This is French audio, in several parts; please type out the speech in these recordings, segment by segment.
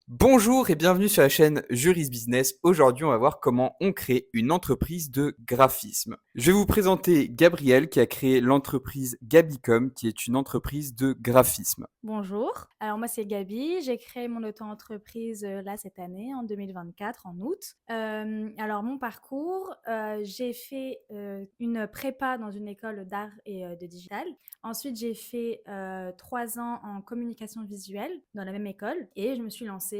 Bonjour et bienvenue sur la chaîne Juris Business. Aujourd'hui, on va voir comment on crée une entreprise de graphisme. Je vais vous présenter Gabriel qui a créé l'entreprise Gabicom, qui est une entreprise de graphisme. Bonjour, alors moi c'est Gaby, j'ai créé mon auto-entreprise là cette année en 2024 en août. Alors mon parcours, j'ai fait une prépa dans une école d'art et de digital. Ensuite j'ai fait 3 ans en communication visuelle dans la même école et je me suis lancée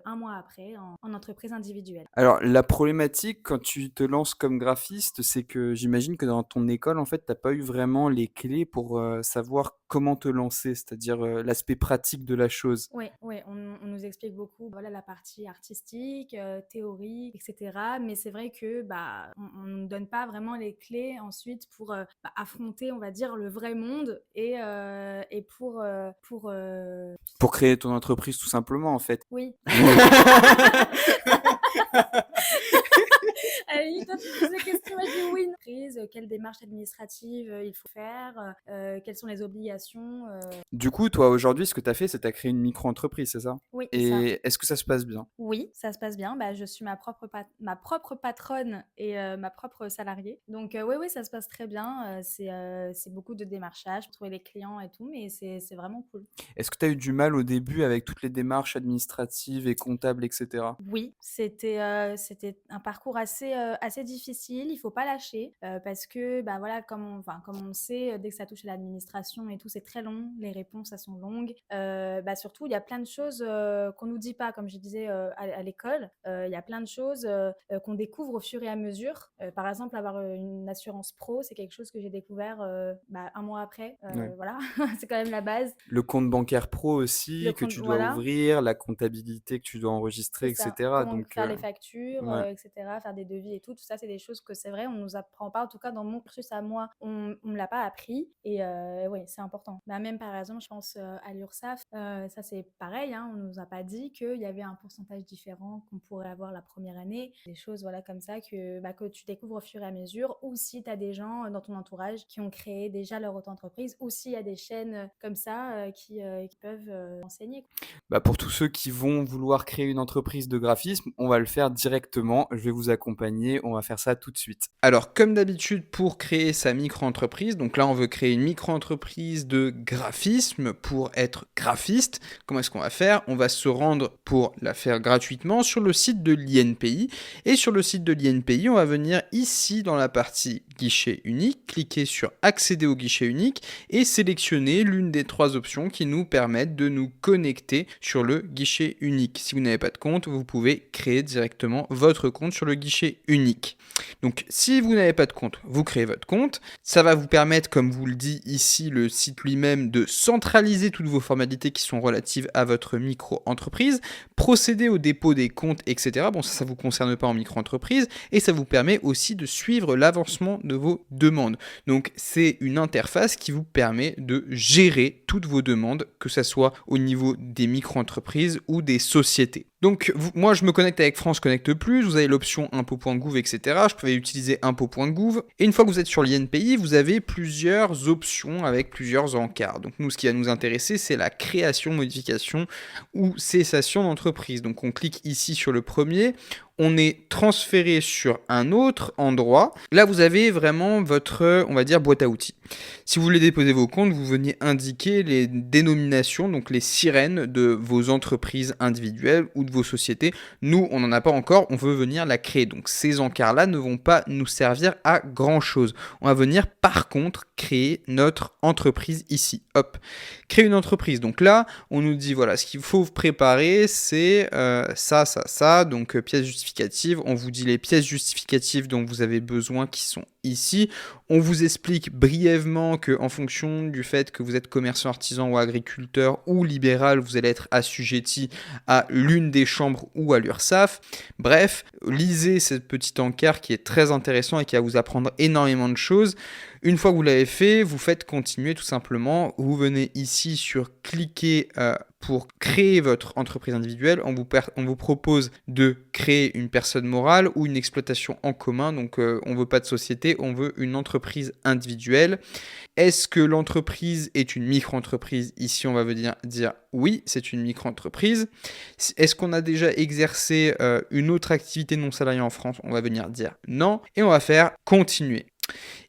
un mois après en entreprise individuelle. Alors, la problématique quand tu te lances comme graphiste, c'est que j'imagine que dans ton école, en fait, t'as pas eu vraiment les clés pour savoir comment te lancer, c'est-à-dire l'aspect pratique de la chose. Oui, ouais, on nous explique beaucoup, voilà, la partie artistique, théorique, et cetera. Mais c'est vrai que, bah, on nous donne pas vraiment les clés ensuite pour, affronter, on va dire, le vrai monde et Pour créer ton entreprise, tout simplement, en fait. oui. Allez, toi, tu me poses des questions, moi je dis oui. Prise, quelle démarche administrative il faut faire, quelles sont les obligations. Du coup, toi, aujourd'hui, ce que tu as fait, c'est que tu as créé une micro-entreprise, c'est ça? Oui, c'est ça. Et est-ce que ça se passe bien? Oui, ça se passe bien. Bah, je suis ma propre patronne et ma propre salariée. Donc oui, oui, ça se passe très bien. C'est beaucoup de démarchage pour trouver les clients et tout, mais c'est vraiment cool. Est-ce que tu as eu du mal au début avec toutes les démarches administratives et comptables, etc.? Oui, c'était un parcours assez difficile. Il faut pas lâcher, parce que, bah, voilà, comme on le sait, dès que ça touche à l'administration et tout, c'est très long. Les réponses, elles sont longues. Bah, surtout, il y a plein de choses, qu'on nous dit pas, comme je disais, à l'école. Il y a plein de choses, qu'on découvre au fur et à mesure. Par exemple, avoir, une assurance pro, c'est quelque chose que j'ai découvert, bah, 1 mois après, Ouais. voilà, c'est quand même la base. Le compte bancaire pro Le aussi que compte tu dois voilà. ouvrir, la comptabilité que tu dois C'est enregistrer, ça. etc. Comment Donc, faire les factures, ouais. et cetera, faire des devis et tout. Tout ça, c'est des choses que c'est vrai, on nous apprend pas. En tout cas, dans mon cursus à moi, on me l'a pas appris et ouais, c'est important. Bah, même par exemple, je pense, à l'URSSAF, ça c'est pareil, hein, on nous a pas dit qu'il y avait un pourcentage différent qu'on pourrait avoir la première année. Des choses, voilà, comme ça que tu découvres au fur et à mesure ou si tu as des gens, dans ton entourage qui ont créé déjà leur auto-entreprise ou s'il y a des chaînes, comme ça, qui peuvent, enseigner. Bah, pour tous ceux qui vont vouloir créer une entreprise de graphisme, on va le faire directement. Je vais vous accompagner. On va faire ça tout de suite. Alors, comme d'habitude, pour créer sa micro-entreprise, donc là, on veut créer une micro-entreprise de graphisme pour être graphiste. Comment est-ce qu'on va faire? On va se rendre pour la faire gratuitement sur le site de l'INPI. Et sur le site de l'INPI, on va venir ici dans la partie guichet unique, cliquer sur accéder au guichet unique et sélectionner l'une des 3 options qui nous permettent de nous connecter sur le guichet unique. Si vous n'avez pas de compte, vous pouvez créer directement votre compte sur le guichet unique. Donc si vous n'avez pas de compte, vous créez votre compte. Ça va vous permettre, comme vous le dit ici le site lui-même, de centraliser toutes vos formalités qui sont relatives à votre micro-entreprise, procéder au dépôt des comptes, etc. Bon, ça ne vous concerne pas en micro-entreprise et ça vous permet aussi de suivre l'avancement de vos demandes. Donc c'est une interface qui vous permet de gérer toutes vos demandes, que ce soit au niveau des micro-entreprises ou des sociétés. Donc moi je me connecte avec France Connect Plus, vous avez l'option impôt.gouv, etc. Je pouvais utiliser impôt.gouv. Et une fois que vous êtes sur l'INPI, vous avez plusieurs options avec plusieurs encarts. Donc nous, ce qui va nous intéresser, c'est la création, modification ou cessation d'entreprise. Donc on clique ici sur le premier, on est transféré sur un autre endroit. Là, vous avez vraiment votre, on va dire, boîte à outils. Si vous voulez déposer vos comptes, vous venez indiquer les dénominations, donc les sirènes de vos entreprises individuelles ou de vos sociétés. Nous, on n'en a pas encore, on veut venir la créer. Donc ces encarts-là ne vont pas nous servir à grand-chose. On va venir par contre créer notre entreprise ici. Hop, créer une entreprise. Donc là, on nous dit, voilà, ce qu'il faut préparer, c'est ça. Donc pièces justificatives, on vous dit les pièces justificatives dont vous avez besoin qui sont ici. On vous explique brièvement qu'en fonction du fait que vous êtes commerçant, artisan ou agriculteur ou libéral, vous allez être assujetti à l'une des chambres ou à l'URSSAF. Bref, lisez cette petite encart qui est très intéressant et qui va vous apprendre énormément de choses. Une fois que vous l'avez fait, vous faites continuer tout simplement. Vous venez ici sur cliquer pour créer votre entreprise individuelle. On vous propose de créer une personne morale ou une exploitation en commun. Donc on ne veut pas de société, on veut une entreprise entreprise individuelle. Est-ce que l'entreprise est une micro-entreprise? Ici, on va venir dire oui, c'est une micro-entreprise. Est-ce qu'on a déjà exercé une autre activité non salariée en France? On va venir dire non. Et on va faire continuer.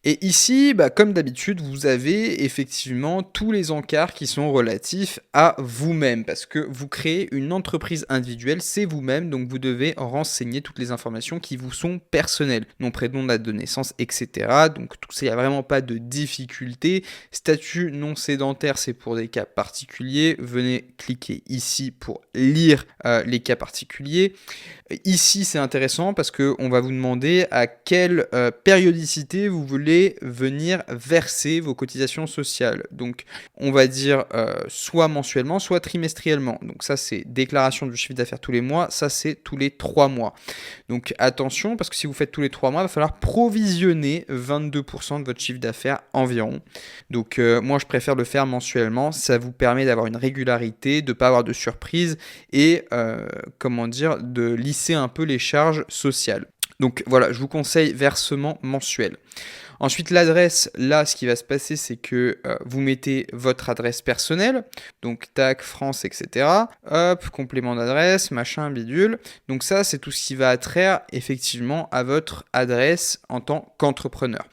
Et ici, comme d'habitude, vous avez effectivement tous les encarts qui sont relatifs à vous-même, parce que vous créez une entreprise individuelle, c'est vous-même, donc vous devez renseigner toutes les informations qui vous sont personnelles, nom, prénom, date de naissance, etc. Donc tout ça, il n'y a vraiment pas de difficulté. Statut non sédentaire, c'est pour des cas particuliers. Venez cliquer ici pour lire les cas particuliers. Ici, c'est intéressant parce qu'on va vous demander à quelle périodicité vous voulez venir verser vos cotisations sociales. Donc, on va dire soit mensuellement, soit trimestriellement. Donc ça, c'est déclaration du chiffre d'affaires tous les mois. Ça, c'est tous les 3 mois. Donc, attention, parce que si vous faites tous les 3 mois, il va falloir provisionner 22% de votre chiffre d'affaires environ. Donc, moi, je préfère le faire mensuellement. Ça vous permet d'avoir une régularité, de ne pas avoir de surprise et, de lisser un peu les charges sociales. Donc voilà, je vous conseille versement mensuel. Ensuite, l'adresse, là, ce qui va se passer, c'est que vous mettez votre adresse personnelle, donc tac, France, etc. Hop, complément d'adresse, machin, bidule. Donc ça, c'est tout ce qui va attraire effectivement à votre adresse en tant qu'entrepreneur.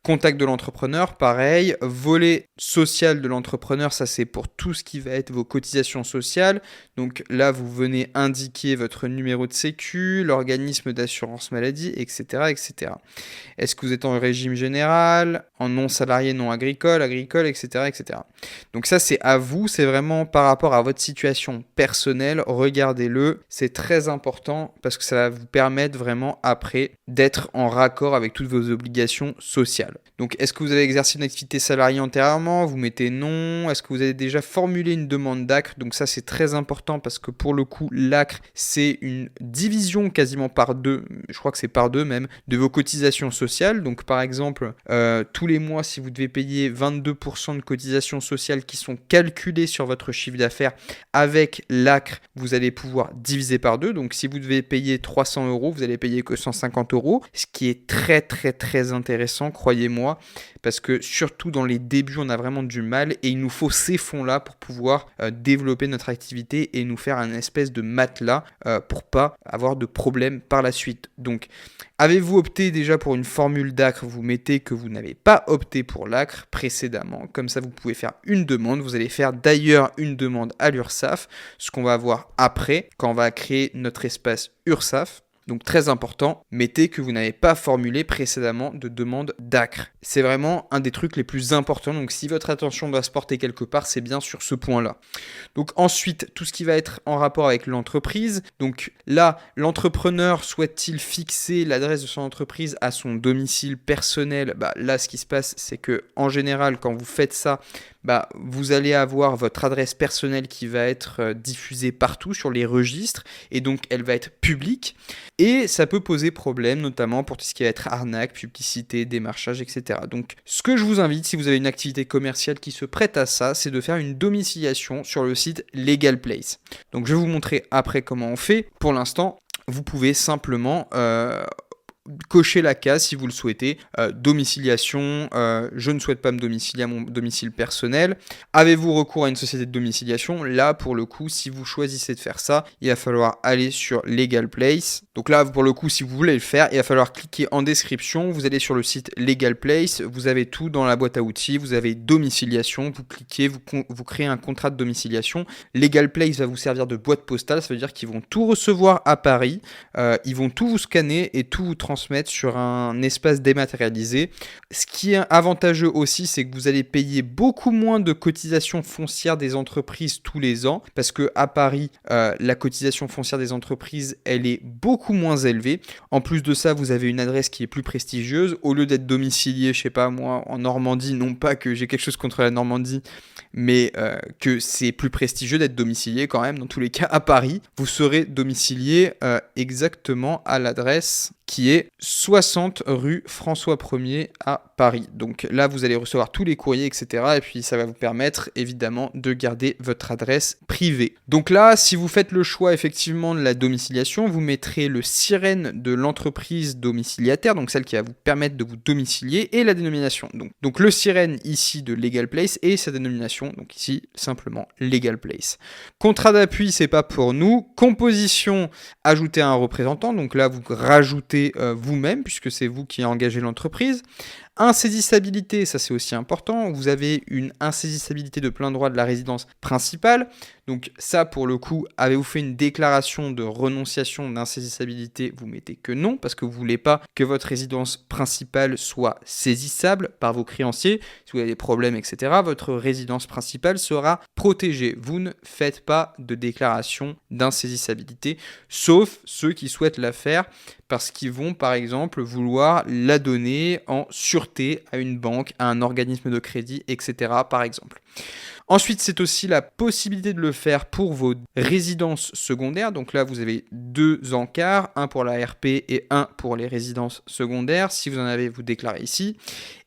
Contact de l'entrepreneur, pareil. Volet social de l'entrepreneur, ça c'est pour tout ce qui va être vos cotisations sociales. Donc là, vous venez indiquer votre numéro de sécu, l'organisme d'assurance maladie, etc., etc. Est-ce que vous êtes en régime général, en non salarié, non agricole, etc., etc. Donc ça, c'est à vous, c'est vraiment par rapport à votre situation personnelle. Regardez-le, c'est très important parce que ça va vous permettre vraiment après d'être en raccord avec toutes vos obligations sociales. Donc, est-ce que vous avez exercé une activité salariée antérieurement? Vous mettez non. Est-ce que vous avez déjà formulé une demande d'ACRE? Donc ça, c'est très important parce que pour le coup, l'ACRE, c'est une division quasiment par deux, je crois que c'est par deux même, de vos cotisations sociales. Donc par exemple, tous les mois, si vous devez payer 22% de cotisations sociales qui sont calculées sur votre chiffre d'affaires, avec l'ACRE, vous allez pouvoir diviser par deux. Donc si vous devez payer 300 €, vous allez payer que 150 €, ce qui est très très très intéressant, croyez-moi, parce que surtout dans les débuts, on a vraiment du mal et il nous faut ces fonds-là pour pouvoir développer notre activité et nous faire un espèce de matelas pour pas avoir de problème par la suite. Donc, avez-vous opté déjà pour une formule d'ACRE? Vous mettez que vous n'avez pas opté pour l'ACRE précédemment. Comme ça, vous pouvez faire une demande. Vous allez faire d'ailleurs une demande à l'URSSAF, ce qu'on va voir après quand on va créer notre espace URSSAF. Donc très important, mettez que vous n'avez pas formulé précédemment de demande d'ACRE. C'est vraiment un des trucs les plus importants. Donc si votre attention doit se porter quelque part, c'est bien sur ce point-là. Donc ensuite, tout ce qui va être en rapport avec l'entreprise. Donc là, l'entrepreneur souhaite-t-il fixer l'adresse de son entreprise à son domicile personnel? Là, ce qui se passe, c'est que en général, quand vous faites ça, vous allez avoir votre adresse personnelle qui va être diffusée partout sur les registres et donc elle va être publique et ça peut poser problème notamment pour tout ce qui va être arnaque, publicité, démarchage, etc. Donc ce que je vous invite, si vous avez une activité commerciale qui se prête à ça, c'est de faire une domiciliation sur le site Legal Place. Donc je vais vous montrer après comment on fait. Pour l'instant, vous pouvez simplement cochez la case si vous le souhaitez, domiciliation, je ne souhaite pas me domicilier à mon domicile personnel. Avez-vous recours à une société de domiciliation? Là, pour le coup, si vous choisissez de faire ça, il va falloir aller sur Legal Place. Donc là, pour le coup, si vous voulez le faire, il va falloir cliquer en description, vous allez sur le site Legal Place, vous avez tout dans la boîte à outils, vous avez domiciliation, vous cliquez, vous créez un contrat de domiciliation. Legal Place va vous servir de boîte postale, ça veut dire qu'ils vont tout recevoir à Paris, ils vont tout vous scanner et tout vous transmettre sur un espace dématérialisé. Ce qui est avantageux aussi, c'est que vous allez payer beaucoup moins de cotisations foncières des entreprises tous les ans, parce que à Paris, la cotisation foncière des entreprises, elle est beaucoup moins élevée. En plus de ça, vous avez une adresse qui est plus prestigieuse. Au lieu d'être domicilié, je sais pas moi, en Normandie, non pas que j'ai quelque chose contre la Normandie, mais que c'est plus prestigieux d'être domicilié quand même, dans tous les cas, à Paris. Vous serez domicilié exactement à l'adresse qui est 60 rue François 1er à Paris. Donc là, vous allez recevoir tous les courriers, etc. Et puis ça va vous permettre évidemment de garder votre adresse privée. Donc là, si vous faites le choix effectivement de la domiciliation, vous mettrez le sirène de l'entreprise domiciliataire, donc celle qui va vous permettre de vous domicilier, et la dénomination. Donc le sirène ici de Legal Place et sa dénomination, donc ici simplement Legal Place. Contrat d'appui, c'est pas pour nous. Composition, ajouter un représentant, donc là vous rajoutez vous-même puisque c'est vous qui engagez l'entreprise. Insaisissabilité, ça c'est aussi important, vous avez une insaisissabilité de plein droit de la résidence principale, donc ça pour le coup, avez-vous fait une déclaration de renonciation d'insaisissabilité, vous mettez que non, parce que vous ne voulez pas que votre résidence principale soit saisissable par vos créanciers, si vous avez des problèmes, etc., votre résidence principale sera protégée, vous ne faites pas de déclaration d'insaisissabilité, sauf ceux qui souhaitent la faire, parce qu'ils vont par exemple vouloir la donner en sûreté à une banque, à un organisme de crédit, etc. par exemple. Ensuite, c'est aussi la possibilité de le faire pour vos résidences secondaires. Donc là, vous avez 2 encarts, un pour la RP et un pour les résidences secondaires. Si vous en avez, vous déclarez ici.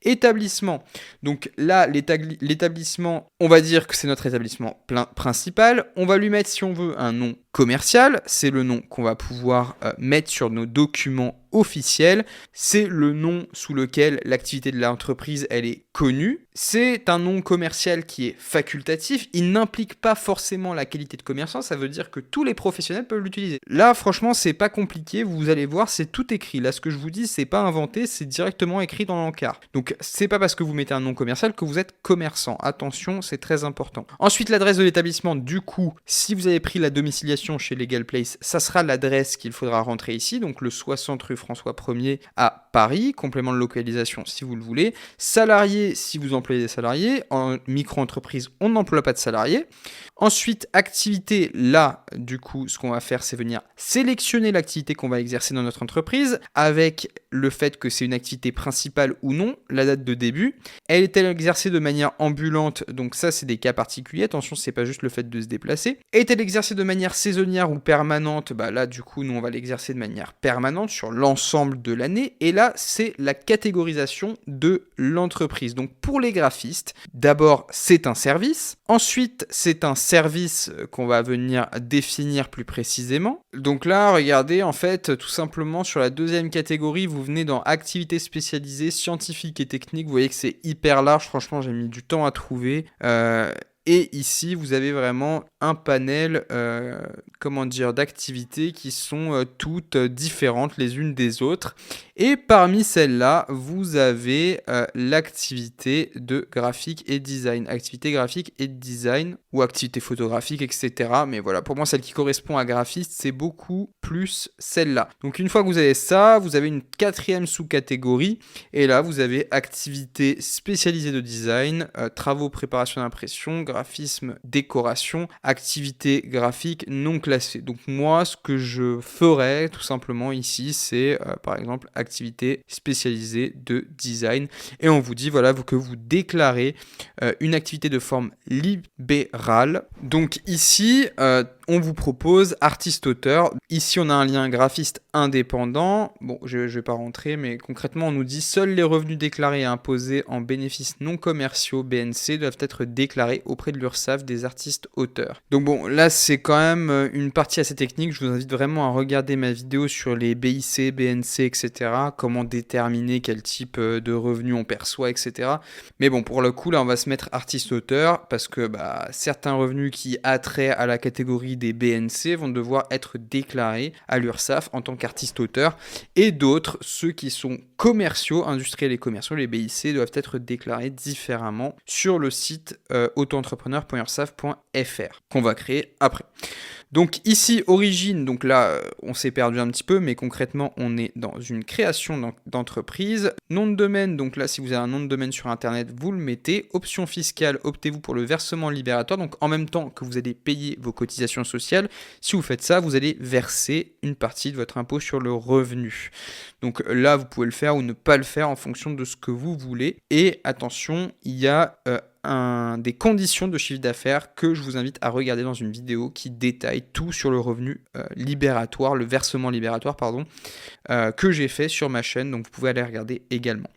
Établissement. Donc là, l'établissement, on va dire que c'est notre établissement principal. On va lui mettre, si on veut, un nom commercial. C'est le nom qu'on va pouvoir mettre sur nos documents officiels. C'est le nom sous lequel l'activité de l'entreprise, elle est connue. C'est un nom commercial qui est facultatif. Il n'implique pas forcément la qualité de commerçant. Ça veut dire que tous les professionnels peuvent l'utiliser. Là, franchement, c'est pas compliqué. Vous allez voir, c'est tout écrit. Là, ce que je vous dis, c'est pas inventé. C'est directement écrit dans l'encart. Donc, c'est pas parce que vous mettez un nom commercial que vous êtes commerçant. Attention, c'est très important. Ensuite, l'adresse de l'établissement. Du coup, si vous avez pris la domiciliation chez Legal Place, ça sera l'adresse qu'il faudra rentrer ici. Donc, le 60 rue François 1er à Paris. Complément de localisation si vous le voulez. Salarié, si vous employez des salariés. En micro-entreprise, on n'emploie pas de salariés. Ensuite, activité, là, du coup, ce qu'on va faire, c'est venir sélectionner l'activité qu'on va exercer dans notre entreprise avec le fait que c'est une activité principale ou non, la date de début. Elle est-elle exercée de manière ambulante? Donc ça, c'est des cas particuliers. Attention, c'est pas juste le fait de se déplacer. Est-elle exercée de manière saisonnière ou permanente? Bah là, du coup, nous, on va l'exercer de manière permanente sur l'ensemble de l'année. Et là, c'est la catégorisation de l'entreprise. Donc pour les graphistes, d'abord, c'est un service. Ensuite, c'est un service qu'on va venir définir plus précisément. Donc là, regardez, en fait, tout simplement sur la deuxième catégorie, vous venez dans activités spécialisées, scientifiques et techniques. Vous voyez que c'est hyper large. Franchement, j'ai mis du temps à trouver. Et ici, vous avez vraiment un panel d'activités qui sont toutes différentes les unes des autres. Et parmi celles-là, vous avez l'activité de graphique et design. Activité graphique et design ou activité photographique, etc. Mais voilà, pour moi, celle qui correspond à graphiste, c'est beaucoup plus celle-là. Donc une fois que vous avez ça, vous avez une 4e sous-catégorie. Et là, vous avez activité spécialisée de design, travaux, préparation d'impression, graphisme, décoration, activité graphique non classée. Donc moi, ce que je ferais tout simplement ici, c'est par exemple activité spécialisée de design. Et on vous dit voilà que vous déclarez une activité de forme libérale. Donc ici, on vous propose artiste-auteur. Ici, on a un lien graphiste indépendant. Bon, je ne vais pas rentrer, mais concrètement, on nous dit seuls les revenus déclarés et imposés en bénéfices non commerciaux BNC doivent être déclarés auprès de l'URSSAF des artistes-auteurs. Donc bon, là, c'est quand même une partie assez technique. Je vous invite vraiment à regarder ma vidéo sur les BIC, BNC, etc. Comment déterminer quel type de revenus on perçoit, etc. Mais bon, pour le coup, là, on va se mettre artiste-auteur parce que certains revenus qui attrait à la catégorie des BNC vont devoir être déclarés à l'URSSAF en tant qu'artiste-auteur et d'autres, ceux qui sont commerciaux, industriels et commerciaux, les BIC, doivent être déclarés différemment sur le site autoentrepreneur.ursaf.fr qu'on va créer après. Donc ici, origine, donc là, on s'est perdu un petit peu, mais concrètement, on est dans une création d'entreprise. Nom de domaine, donc là, si vous avez un nom de domaine sur Internet, vous le mettez. Option fiscale, optez-vous pour le versement libératoire. Donc en même temps que vous allez payer vos cotisations sociales, si vous faites ça, vous allez verser une partie de votre impôt sur le revenu. Donc là, vous pouvez le faire ou ne pas le faire en fonction de ce que vous voulez. Et attention, il y a des conditions de chiffre d'affaires que je vous invite à regarder dans une vidéo qui détaille tout sur le revenu libératoire, le versement libératoire, pardon, que j'ai fait sur ma chaîne, donc vous pouvez aller regarder également.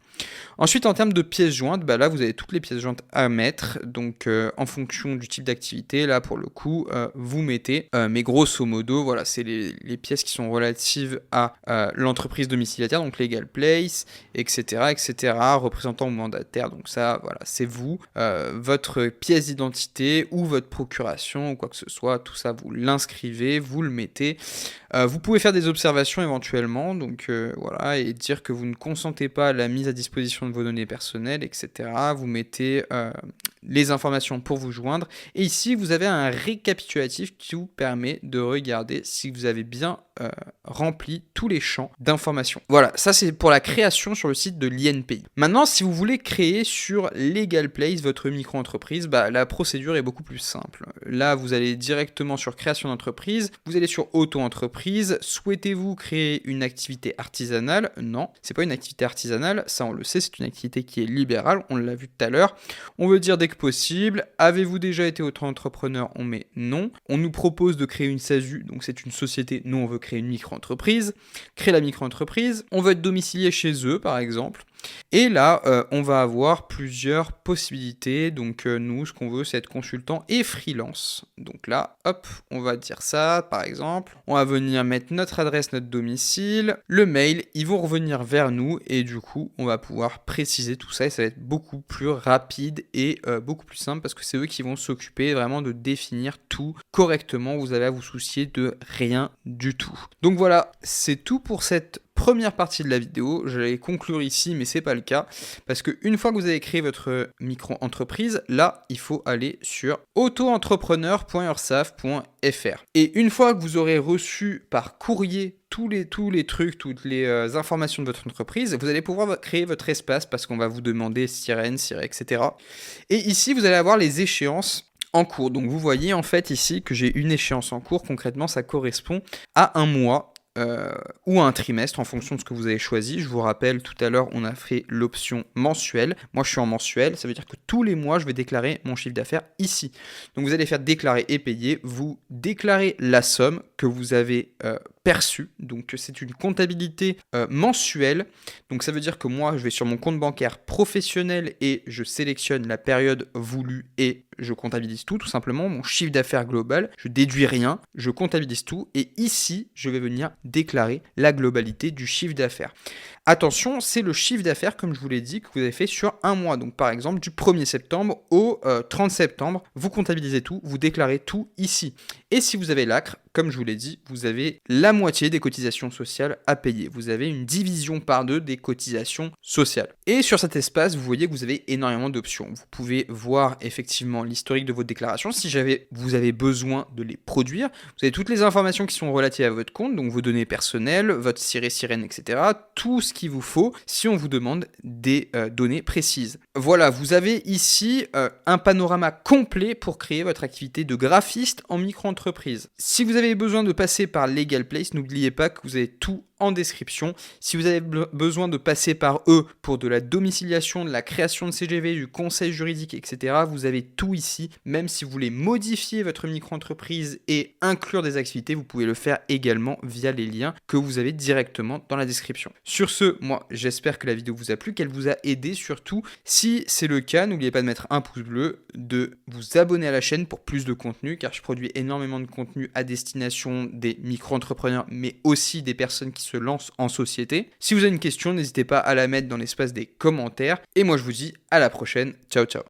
Ensuite, en termes de pièces jointes, là, vous avez toutes les pièces jointes à mettre. Donc, en fonction du type d'activité, là, pour le coup, vous mettez. Mais grosso modo, voilà, c'est les pièces qui sont relatives à l'entreprise domiciliataire, donc legal place, etc., représentant ou mandataire. Donc ça, voilà, c'est vous. Votre pièce d'identité ou votre procuration ou quoi que ce soit, tout ça, vous l'inscrivez, vous le mettez. Vous pouvez faire des observations éventuellement, donc voilà, et dire que vous ne consentez pas à la mise à disposition de vos données personnelles, etc. Vous mettez les informations pour vous joindre. Et ici, vous avez un récapitulatif qui vous permet de regarder si vous avez bien rempli tous les champs d'information. Voilà, ça c'est pour la création sur le site de l'INPI. Maintenant, si vous voulez créer sur Legal Place votre micro-entreprise, la procédure est beaucoup plus simple. Là, vous allez directement sur création d'entreprise, vous allez sur auto-entreprise. Souhaitez-vous créer une activité artisanale? Non, c'est pas une activité artisanale, ça on le sait, c'est une activité qui est libérale, on l'a vu tout à l'heure. On veut dire dès que possible. Avez-vous déjà été auto-entrepreneur? On met non. On nous propose de créer une SASU, donc c'est une société, nous on veut créer une micro-entreprise. Créer la micro-entreprise, on veut être domicilié chez eux par exemple. Et là, on va avoir plusieurs possibilités. Donc nous, ce qu'on veut, c'est être consultant et freelance. Donc là, hop, on va dire ça, par exemple. On va venir mettre notre adresse, notre domicile, le mail. Ils vont revenir vers nous et du coup, on va pouvoir préciser tout ça et ça va être beaucoup plus rapide et beaucoup plus simple parce que c'est eux qui vont s'occuper vraiment de définir tout correctement. Vous avez à vous soucier de rien du tout. Donc voilà, c'est tout pour cette première partie de la vidéo. J'allais conclure ici, mais c'est pas le cas parce que une fois que vous avez créé votre micro-entreprise, là, il faut aller sur autoentrepreneur.ursaf.fr. Et une fois que vous aurez reçu par courrier tous les trucs, toutes les informations de votre entreprise, vous allez pouvoir créer votre espace parce qu'on va vous demander sirène, etc. Et ici, vous allez avoir les échéances en cours. Donc vous voyez en fait ici que j'ai une échéance en cours. Concrètement, ça correspond à un mois. Ou un trimestre en fonction de ce que vous avez choisi. Je vous rappelle, tout à l'heure, on a fait l'option mensuelle. Moi, je suis en mensuel. Ça veut dire que tous les mois, je vais déclarer mon chiffre d'affaires ici. Donc, vous allez faire déclarer et payer. Vous déclarez la somme que vous avez perçue. Donc, c'est une comptabilité mensuelle. Donc, ça veut dire que moi, je vais sur mon compte bancaire professionnel et je sélectionne la période voulue et je comptabilise tout simplement. Mon chiffre d'affaires global, je déduis rien, je comptabilise tout. Et ici, je vais venir déclarer la globalité du chiffre d'affaires. Attention, c'est le chiffre d'affaires, comme je vous l'ai dit, que vous avez fait sur un mois. Donc par exemple, du 1er septembre au 30 septembre, vous comptabilisez tout, vous déclarez tout ici. Et si vous avez l'ACRE, comme je vous l'ai dit, vous avez la moitié des cotisations sociales à payer. Vous avez une division par deux des cotisations sociales. Et sur cet espace, vous voyez que vous avez énormément d'options. Vous pouvez voir effectivement l'historique de votre déclaration. Si vous avez besoin de les produire, vous avez toutes les informations qui sont relatives à votre compte, donc vos données personnelles, votre sirène, etc. Tout ce qu'il vous faut si on vous demande des données précises. Voilà, vous avez ici un panorama complet pour créer votre activité de graphiste en micro-entreprise. Si vous avez besoin de passer par Legal Place, n'oubliez pas que vous avez tout en description. Si vous avez besoin de passer par eux pour de la domiciliation, de la création de CGV, du conseil juridique, etc., vous avez tout ici. Même si vous voulez modifier votre micro-entreprise et inclure des activités, vous pouvez le faire également via les liens que vous avez directement dans la description. Sur ce, moi, j'espère que la vidéo vous a plu, qu'elle vous a aidé surtout. Si c'est le cas, n'oubliez pas de mettre un pouce bleu, de vous abonner à la chaîne pour plus de contenu, car je produis énormément de contenu à destination des micro-entrepreneurs, mais aussi des personnes qui se lancent en société. Si vous avez une question, n'hésitez pas à la mettre dans l'espace des commentaires. Et moi, je vous dis à la prochaine. Ciao, ciao.